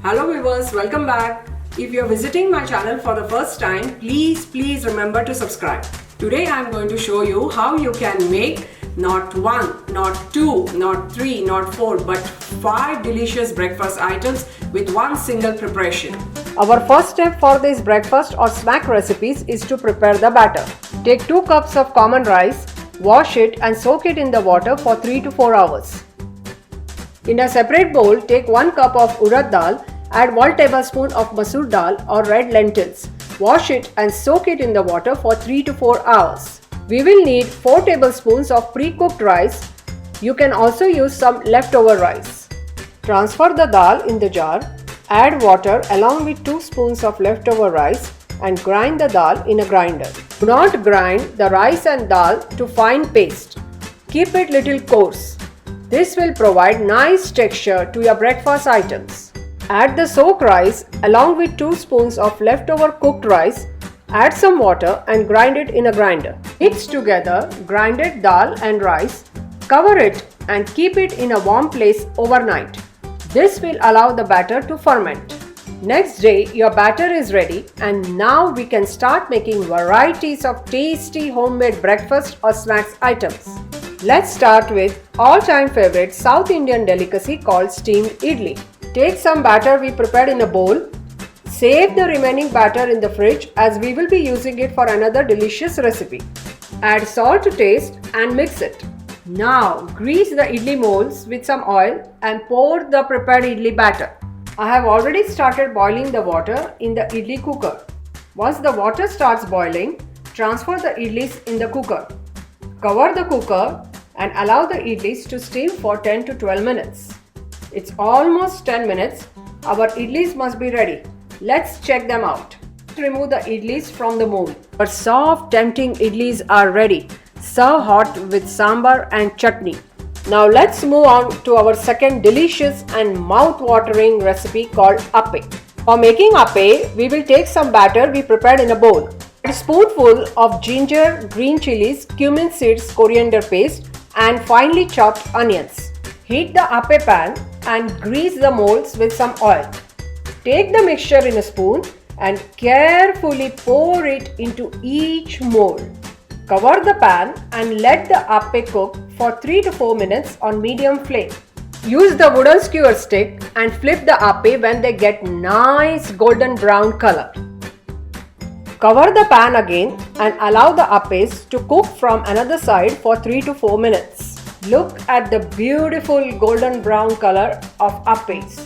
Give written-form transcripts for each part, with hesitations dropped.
Hello viewers, welcome back. If you are visiting my channel for the first time, please remember to subscribe. Today I am going to show you how you can make not one, not two, not three, not four, but 5 delicious breakfast items with one single preparation. Our first step for this breakfast or snack recipes is to prepare the batter. Take 2 cups of common rice, wash it and soak it in the water for 3 to 4 hours. In a separate bowl, take 1 cup of urad dal, add 1 tablespoon of masoor dal or red lentils. Wash it and soak it in the water for 3 to 4 hours. We will need 4 tablespoons of pre-cooked rice. You can also use some leftover rice. Transfer the dal in the jar, add water along with 2 spoons of leftover rice and grind the dal in a grinder. Do not grind the rice and dal to fine paste. Keep it little coarse. This will provide nice texture to your breakfast items. Add the soaked rice along with 2 spoons of leftover cooked rice. Add some water and grind it in a grinder. Mix together grinded dal and rice. Cover it and keep it in a warm place overnight. This will allow the batter to ferment. Next day, your batter is ready and now we can start making varieties of tasty homemade breakfast or snacks items. Let's start with all-time favorite South Indian delicacy called steamed idli. Take some batter we prepared in a bowl. Save the remaining batter in the fridge as we will be using it for another delicious recipe. Add salt to taste and mix it. Now grease the idli molds with some oil and pour the prepared idli batter. I have already started boiling the water in the idli cooker. Once the water starts boiling, transfer the idlis in the cooker. Cover the cooker and allow the idlis to steam for 10 to 12 minutes. It's almost 10 minutes. Our idlis must be ready. Let's check them out. Remove the idlis from the mold. Our soft, tempting idlis are ready. Serve hot with sambar and chutney. Now let's move on to our second delicious and mouth-watering recipe called appe. For making appe, we will take some batter we prepared in a bowl. A spoonful of ginger, green chilies, cumin seeds, coriander paste and finely chopped onions. Heat the appe pan and grease the molds with some oil. Take the mixture in a spoon and carefully pour it into each mold. Cover the pan and let the appe cook for 3 to 4 minutes on medium flame. Use the wooden skewer stick and flip the appe when they get nice golden brown color. Cover the pan again and allow the appes to cook from another side for 3 to 4 minutes. Look at the beautiful golden brown color of appes.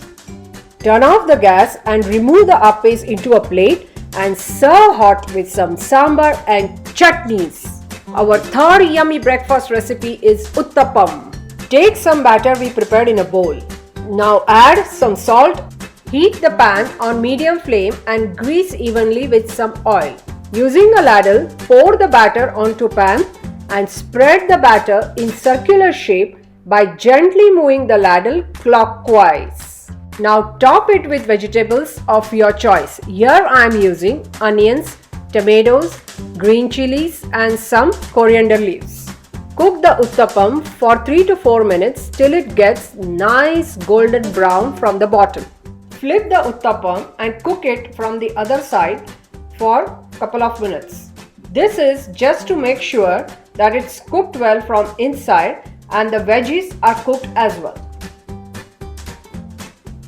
Turn off the gas and remove the appes into a plate and serve hot with some sambar and chutneys. Our third yummy breakfast recipe is uttapam. Take some batter we prepared in a bowl. Now add some salt. Heat the pan on medium flame and grease evenly with some oil. Using a ladle, pour the batter onto pan and spread the batter in circular shape by gently moving the ladle clockwise. Now top it with vegetables of your choice. Here I am using onions, tomatoes, green chilies and some coriander leaves. Cook the uttapam for 3 to 4 minutes till it gets nice golden brown from the bottom. Flip the uttapam and cook it from the other side for a couple of minutes. This is just to make sure that it's cooked well from inside and the veggies are cooked as well.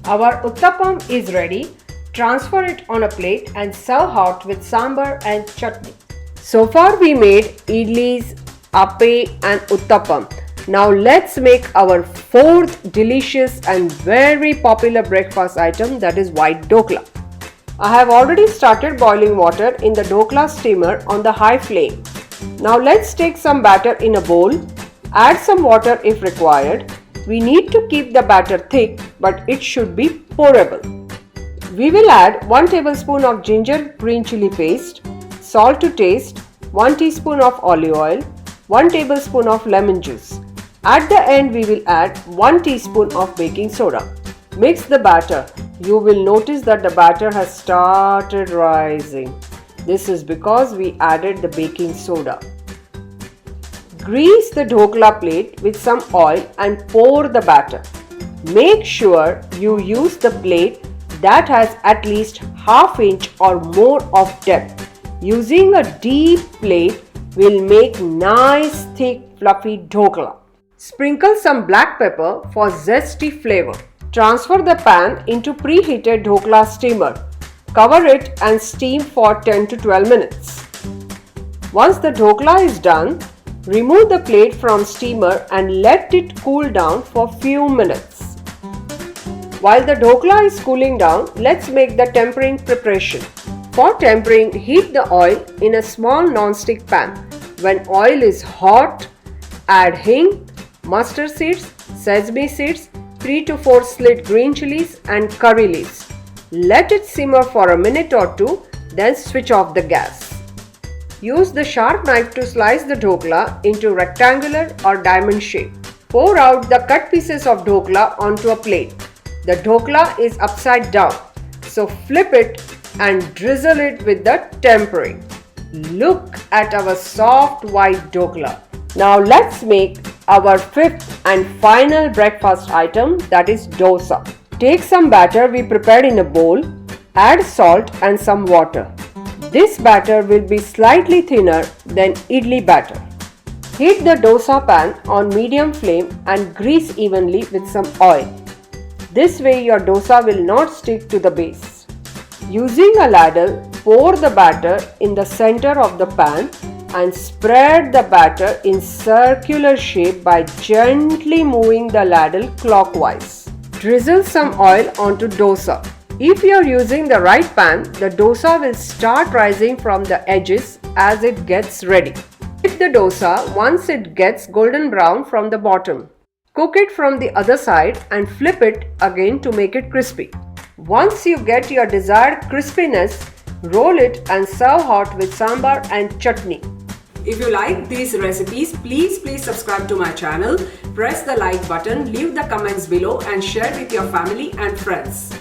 Our uttapam is ready. Transfer it on a plate and serve hot with sambar and chutney. So far we made idlis, appe and uttapam. Now let's make our fourth delicious and very popular breakfast item, that is white dokla. I have already started boiling water in the dokla steamer on the high flame. Now let's take some batter in a bowl. Add some water if required. We need to keep the batter thick but it should be pourable. We will add 1 tablespoon of ginger green chili paste, salt to taste, 1 teaspoon of olive oil, 1 tablespoon of lemon juice. At the end we will add 1 teaspoon of baking soda. Mix the batter. You will notice that the batter has started rising. This is because we added the baking soda. Grease the dhokla plate with some oil and pour the batter. Make sure you use the plate that has at least ½ inch or more of depth. Using a deep plate will make nice thick fluffy dhokla. Sprinkle some black pepper for zesty flavor. Transfer the pan into preheated dhokla steamer. Cover it and steam for 10 to 12 minutes. Once the dhokla is done, remove the plate from steamer and let it cool down for few minutes. While the dhokla is cooling down, let's make the tempering preparation. For tempering, heat the oil in a small non-stick pan. When oil is hot, add hing, mustard seeds, sesame seeds, 3 to 4 slit green chilies and curry leaves. Let it simmer for a minute or two, then switch off the gas. Use the sharp knife to slice the dhokla into rectangular or diamond shape. Pour out the cut pieces of dhokla onto a plate. The dhokla is upside down, so flip it and drizzle it with the tempering. Look at our soft white dhokla. Now let's make our fifth and final breakfast item, that is dosa. Take some batter we prepared in a bowl, add salt and some water. This batter will be slightly thinner than idli batter. Heat the dosa pan on medium flame and grease evenly with some oil. This way your dosa will not stick to the base. Using a ladle, pour the batter in the center of the pan and spread the batter in circular shape by gently moving the ladle clockwise. Drizzle some oil onto dosa. If you are using the right pan, the dosa will start rising from the edges as it gets ready. Flip the dosa once it gets golden brown from the bottom. Cook it from the other side and flip it again to make it crispy. Once you get your desired crispiness, roll it and serve hot with sambar and chutney. If you like these recipes, please subscribe to my channel, press the like button, leave the comments below and share with your family and friends.